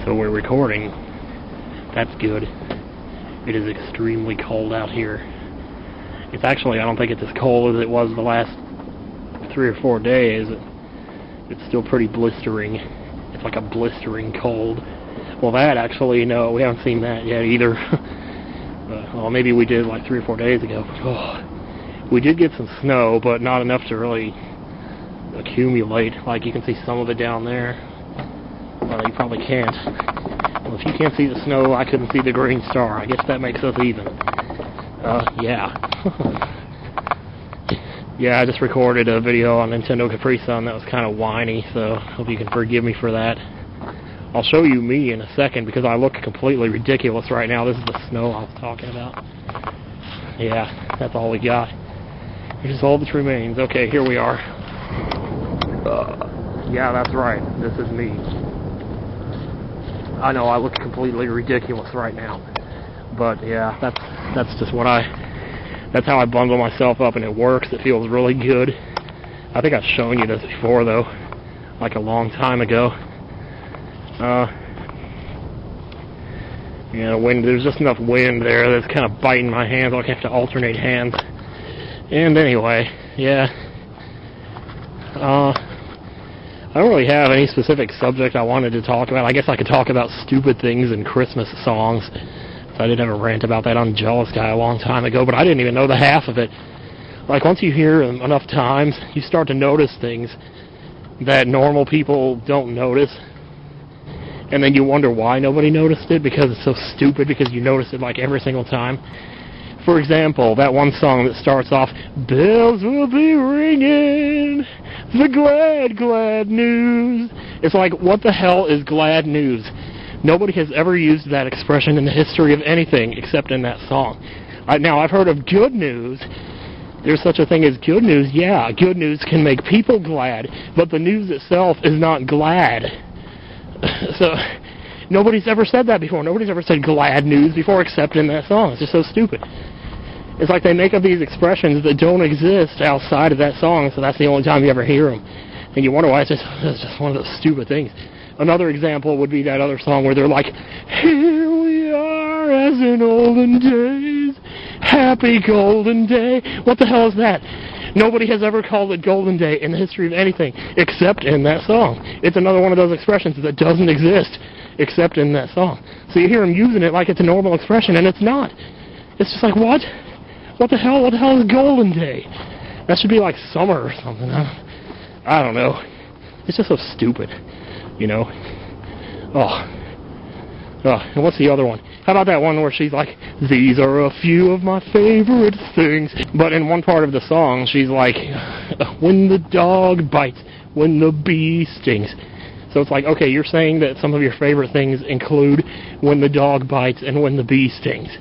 So we're recording. That's good. It is extremely cold out here. It's actually, I don't think it's as cold as it was the last 3 or 4 days. It's still pretty blistering. It's like a blistering cold. Well, that actually, no, we haven't seen that yet either. Well, maybe we did like 3 or 4 days ago. Oh, we did get some snow, but not enough to really accumulate. Like, you can see some of it down there. Well, you probably can't. Well, if you can't see the snow, I couldn't see the green star. I guess that makes us even. Yeah. Yeah, I just recorded a video on Nintendo Capri Sun that was kind of whiny, so hope you can forgive me for that. I'll show you me in a second because I look completely ridiculous right now. This is the snow I was talking about. Yeah, that's all we got. Here's all that remains. Okay, here we are. Yeah, that's right. This is me. I know I look completely ridiculous right now. But yeah, that's just what that's how I bundle myself up, and it works. It feels really good. I think I've shown you this before though, like a long time ago. You know, there's just enough wind there that's kind of biting my hands. Like I have to alternate hands. And anyway, yeah. I don't really have any specific subject I wanted to talk about. I guess I could talk about stupid things and Christmas songs. So I did have a rant about that on Jealous Guy a long time ago, but I didn't even know the half of it. Like, once you hear them enough times, you start to notice things that normal people don't notice. And then you wonder why nobody noticed it, because it's so stupid, because you notice it like every single time. For example, that one song that starts off, "Bells will be ringing, the glad, glad news." It's like, what the hell is glad news? Nobody has ever used that expression in the history of anything except in that song. Now, I've heard of good news. There's such a thing as good news. Yeah, good news can make people glad, but the news itself is not glad. So, nobody's ever said that before. Nobody's ever said glad news before except in that song. It's just so stupid. It's like they make up these expressions that don't exist outside of that song, so that's the only time you ever hear them. And you wonder why. It's just one of those stupid things. Another example would be that other song where they're like, "Here we are as in olden days, happy golden day." What the hell is that? Nobody has ever called it golden day in the history of anything except in that song. It's another one of those expressions that doesn't exist except in that song. So you hear them using it like it's a normal expression, and it's not. It's just like, what? What the hell? What the hell is golden day? That should be like summer or something. I don't know. It's just so stupid, you know? And what's the other one? How about that one where she's like, "These are a few of my favorite things." But in one part of the song, she's like, "When the dog bites, when the bee stings." So it's like, okay, you're saying that some of your favorite things include when the dog bites and when the bee stings.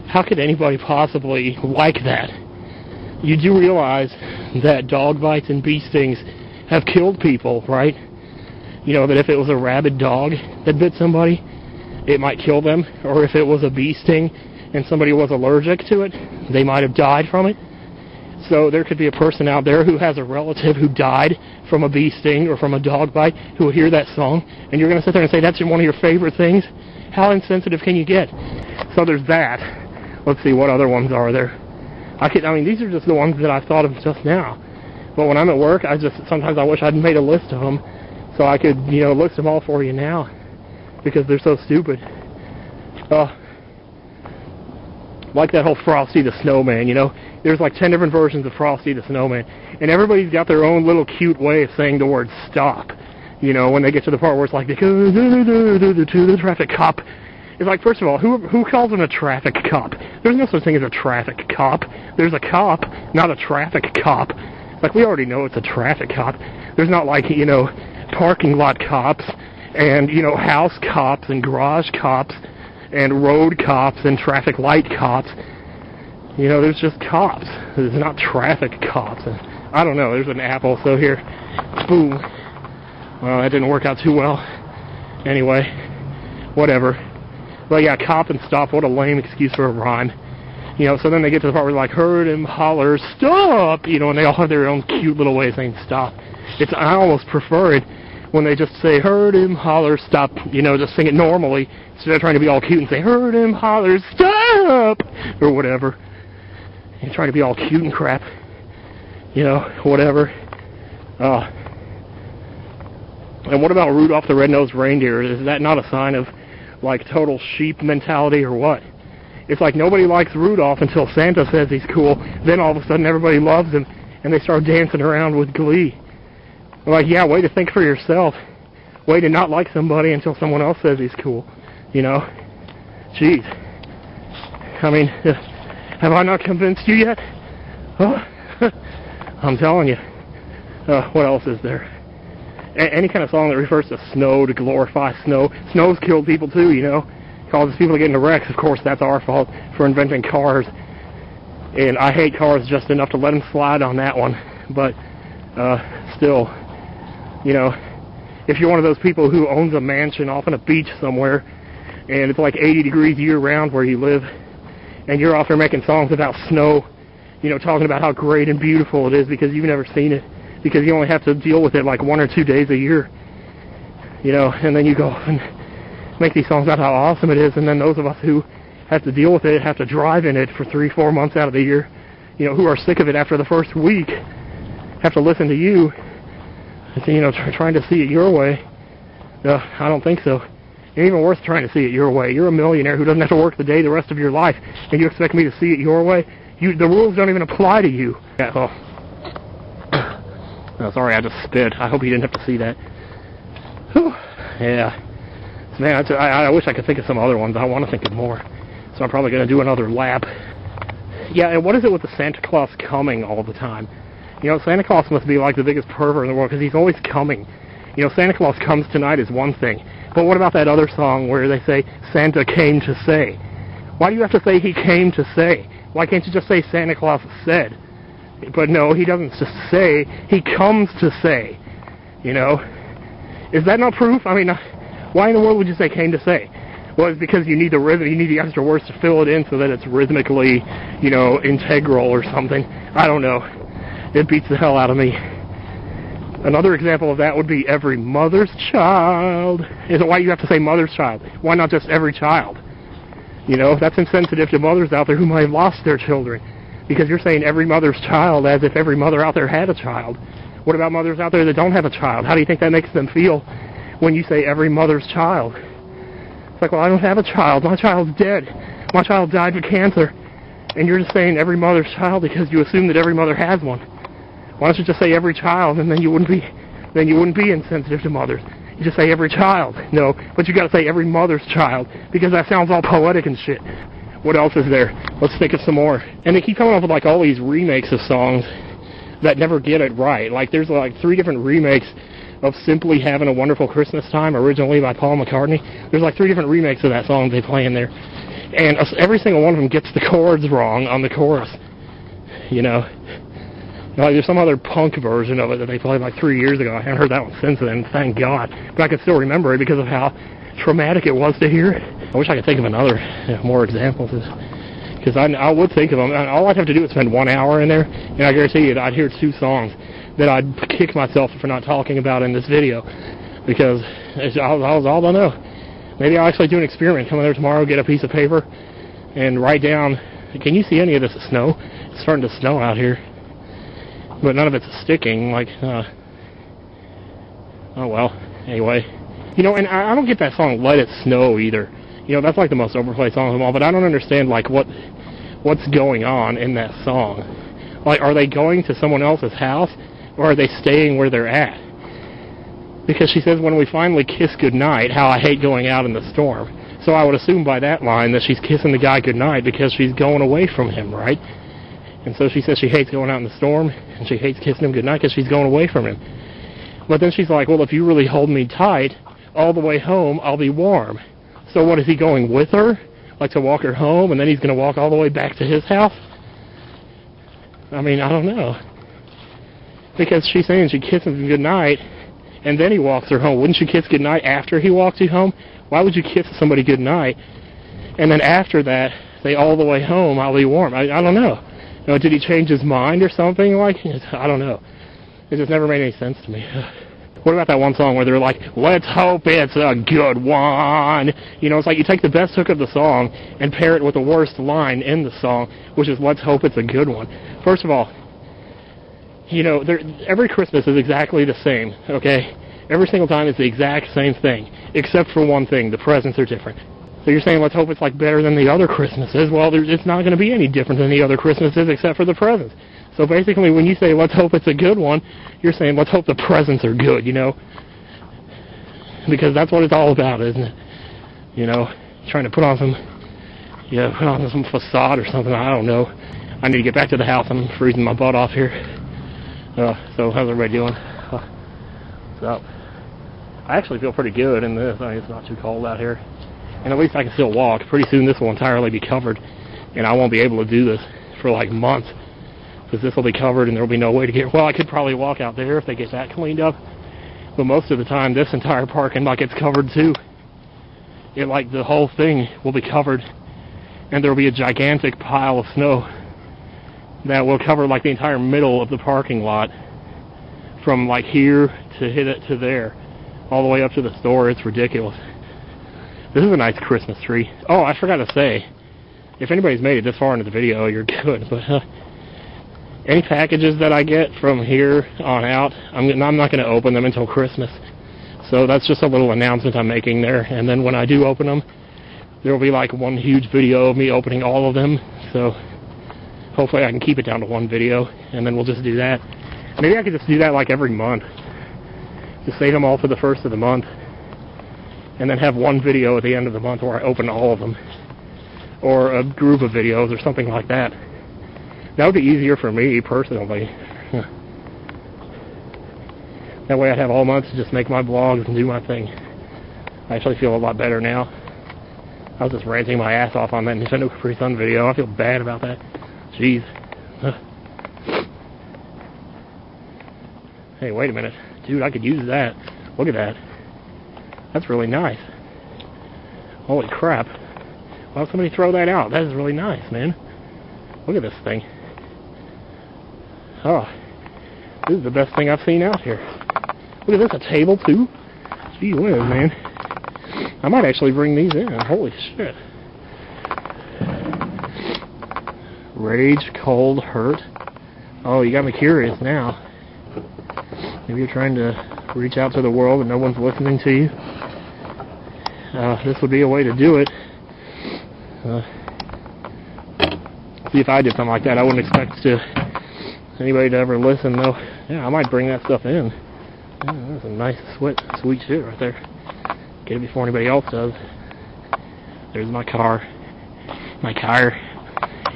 How could anybody possibly like that? You do realize that dog bites and bee stings have killed people, right? You know, that if it was a rabid dog that bit somebody, it might kill them. Or if it was a bee sting and somebody was allergic to it, they might have died from it. So there could be a person out there who has a relative who died from a bee sting or from a dog bite who will hear that song, and you're going to sit there and say that's one of your favorite things? How insensitive can you get? So there's that. Let's see, what other ones are there? I mean, these are just the ones that I thought of just now. But when I'm at work, sometimes I wish I'd made a list of them so I could, list them all for you now, because they're so stupid. Like that whole Frosty the Snowman, There's like 10 different versions of Frosty the Snowman, and everybody's got their own little cute way of saying the word stop. When they get to the part where it's like, to the traffic cop. It's like, first of all, who calls him a traffic cop? There's no such thing as a traffic cop. There's a cop, not a traffic cop. Like, we already know it's a traffic cop. There's not like, parking lot cops and, house cops and garage cops and road cops and traffic light cops. There's just cops. There's not traffic cops. And I don't know. There's an apple. So here, boom. Well, that didn't work out too well. Anyway, whatever. But yeah, cop and stop. What a lame excuse for a rhyme. So then they get to the part where they're like, heard him holler, stop! And they all have their own cute little way of saying stop. I almost prefer it when they just say, heard him holler, stop, you know, just sing it normally, instead of trying to be all cute and say, heard him holler, stop, or whatever. And trying to be all cute and crap, you know, whatever. And what about Rudolph the Red-Nosed Reindeer? Is that not a sign of, like, total sheep mentality or what? It's like nobody likes Rudolph until Santa says he's cool. Then all of a sudden everybody loves him, and they start dancing around with glee. Like, yeah, way to think for yourself. Way to not like somebody until someone else says he's cool. You know? Jeez. I mean, have I not convinced you yet? Oh, I'm telling you. What else is there? Any kind of song that refers to snow, to glorify snow. Snow's killed people too, you know? Causes people to get into wrecks. Of course, that's our fault for inventing cars. And I hate cars just enough to let them slide on that one. But, still, you know, if you're one of those people who owns a mansion off on a beach somewhere, and it's like 80 degrees year-round where you live, and you're off there making songs about snow, you know, talking about how great and beautiful it is because you've never seen it, because you only have to deal with it like 1 or 2 days a year, you know, and then you go and make these songs about how awesome it is, and then those of us who have to deal with it have to drive in it for 3-4 months out of the year, you know, who are sick of it after the first week, have to listen to you, you know, trying to see it your way. I don't think so. And even worse, trying to see it your way. You're a millionaire who doesn't have to work the day the rest of your life, and you expect me to see it your way? The rules don't even apply to you. Yeah, oh, sorry, I just spit. I hope you didn't have to see that. Whew. Yeah. Man, I wish I could think of some other ones. I want to think of more. So I'm probably going to do another lap. Yeah, and what is it with the Santa Claus coming all the time? You know, Santa Claus must be like the biggest pervert in the world because he's always coming. You know, Santa Claus comes tonight is one thing. But what about that other song where they say, Santa came to say? Why do you have to say he came to say? Why can't you just say Santa Claus said? But no, he doesn't just say, he comes to say. You know? Is that not proof? I mean, why in the world would you say came to say? Well, it's because you need the rhythm, you need the extra words to fill it in so that it's rhythmically, you know, integral or something. I don't know. It beats the hell out of me. Another example of that would be every mother's child. Is it why you have to say mother's child? Why not just every child? You know, that's insensitive to mothers out there who might have lost their children. Because you're saying every mother's child as if every mother out there had a child. What about mothers out there that don't have a child? How do you think that makes them feel when you say every mother's child? It's like, well, I don't have a child. My child's dead. My child died of cancer. And you're just saying every mother's child because you assume that every mother has one. Why don't you just say every child, and then you wouldn't be insensitive to mothers. You just say every child. No, but you got to say every mother's child because that sounds all poetic and shit. What else is there? Let's think of some more. And they keep coming up with like all these remakes of songs that never get it right. Like there's like 3 different remakes of Simply Having a Wonderful Christmas Time, originally by Paul McCartney. There's like 3 different remakes of that song they play in there. And every single one of them gets the chords wrong on the chorus. You know? Like there's some other punk version of it that they played like 3 years ago. I haven't heard that one since then, thank God. But I can still remember it because of how traumatic it was to hear it. I wish I could think of another, more examples. Because I would think of them. All I'd have to do is spend 1 hour in there, and I guarantee you I'd hear 2 songs that I'd kick myself for not talking about in this video. Because that's all I know. Maybe I'll actually do an experiment. Come in there tomorrow, get a piece of paper, and write down, can you see any of this snow? It's starting to snow out here. But none of it's sticking, like, oh well, anyway. You know, and I don't get that song, Let It Snow, either. You know, that's like the most overplayed song of them all, but I don't understand, like, what's going on in that song. Like, are they going to someone else's house, or are they staying where they're at? Because she says, when we finally kiss goodnight, how I hate going out in the storm. So I would assume by that line that she's kissing the guy goodnight because she's going away from him, right? And so she says she hates going out in the storm, and she hates kissing him goodnight because she's going away from him. But then she's like, well, if you really hold me tight, all the way home, I'll be warm. So what, is he going with her? Like to walk her home, and then he's going to walk all the way back to his house? I mean, I don't know. Because she's saying she kisses him goodnight, and then he walks her home. Wouldn't you kiss goodnight after he walks you home? Why would you kiss somebody goodnight, and then after that, say all the way home, I'll be warm? I don't know. You know, did he change his mind or something? Like, I don't know. It just never made any sense to me. What about that one song where they're like, let's hope it's a good one? You know, it's like you take the best hook of the song and pair it with the worst line in the song, which is let's hope it's a good one. First of all, you know, every Christmas is exactly the same, okay? Every single time it's the exact same thing, except for one thing, the presents are different. So you're saying let's hope it's like better than the other Christmases. Well, it's not going to be any different than the other Christmases except for the presents. So basically, when you say, let's hope it's a good one, you're saying, let's hope the presents are good, you know? Because that's what it's all about, isn't it? You know, trying to put on some facade or something, I don't know. I need to get back to the house. I'm freezing my butt off here. So how's everybody doing? So, I actually feel pretty good in this. It's not too cold out here. And at least I can still walk. Pretty soon this will entirely be covered, and I won't be able to do this for like months. Because this will be covered and there will be no way to get... Well, I could probably walk out there if they get that cleaned up. But most of the time, this entire parking lot gets covered too. The whole thing will be covered. And there will be a gigantic pile of snow that will cover like the entire middle of the parking lot. From like here to hit it to there. All the way up to the store. It's ridiculous. This is a nice Christmas tree. Oh, I forgot to say. If anybody's made it this far into the video, you're good. But... any packages that I get from here on out, I'm not going to open them until Christmas. So that's just a little announcement I'm making there. And then when I do open them, there will be like one huge video of me opening all of them. So hopefully I can keep it down to one video, and then we'll just do that. Maybe I could just do that like every month. Just save them all for the first of the month. And then have one video at the end of the month where I open all of them. Or a group of videos or something like that. That would be easier for me, personally. That way I'd have all months to just make my vlogs and do my thing. I actually feel a lot better now. I was just ranting my ass off on that Nintendo Capri Sun video. I feel bad about that. Jeez. Hey, wait a minute. Dude, I could use that. Look at that. That's really nice. Holy crap. Why would somebody throw that out? That is really nice, man. Look at this thing. Oh, this is the best thing I've seen out here. Look at this, a table too? Gee whiz, man. I might actually bring these in. Holy shit. Rage, cold, hurt. Oh, you got me curious now. Maybe you're trying to reach out to the world and no one's listening to you. This would be a way to do it. See, if I did something like that, I wouldn't expect anybody to ever listen, though. Yeah, I might bring that stuff in. Yeah, that's a nice, sweet shit right there. Get it before anybody else does. There's my car. My car.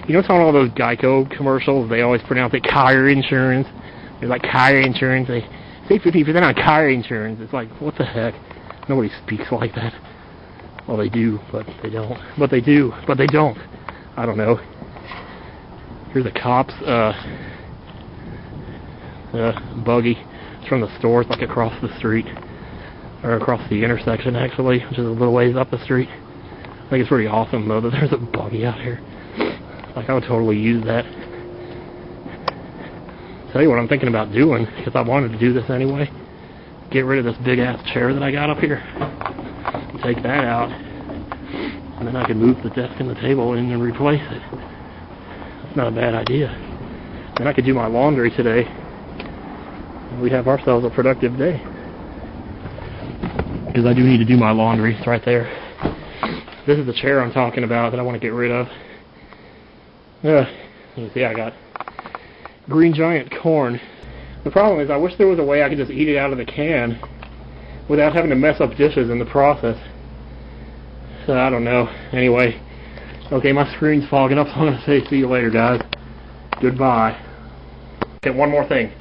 You know, it's on all those Geico commercials, they always pronounce it car insurance. They're like car insurance. They say 50% on car insurance. It's like, what the heck? Nobody speaks like that. Well, they do, but they don't. But they do, but they don't. I don't know. Here's a cop's buggy. It's from the store. It's like across the street. Or across the intersection, actually, which is a little ways up the street. I think it's pretty awesome, though, that there's a buggy out here. Like, I would totally use that. Tell you what I'm thinking about doing, because I wanted to do this anyway. Get rid of this big-ass chair that I got up here. Take that out. And then I can move the desk and the table in and replace it. That's not a bad idea. Then I could do my laundry today. And we'd have ourselves a productive day. Because I do need to do my laundry. It's right there. This is the chair I'm talking about that I want to get rid of. You see, I got green giant corn. The problem is I wish there was a way I could just eat it out of the can without having to mess up dishes in the process. So I don't know. Anyway, okay, my screen's fogging up, so I'm going to say see you later, guys. Goodbye. Okay, one more thing.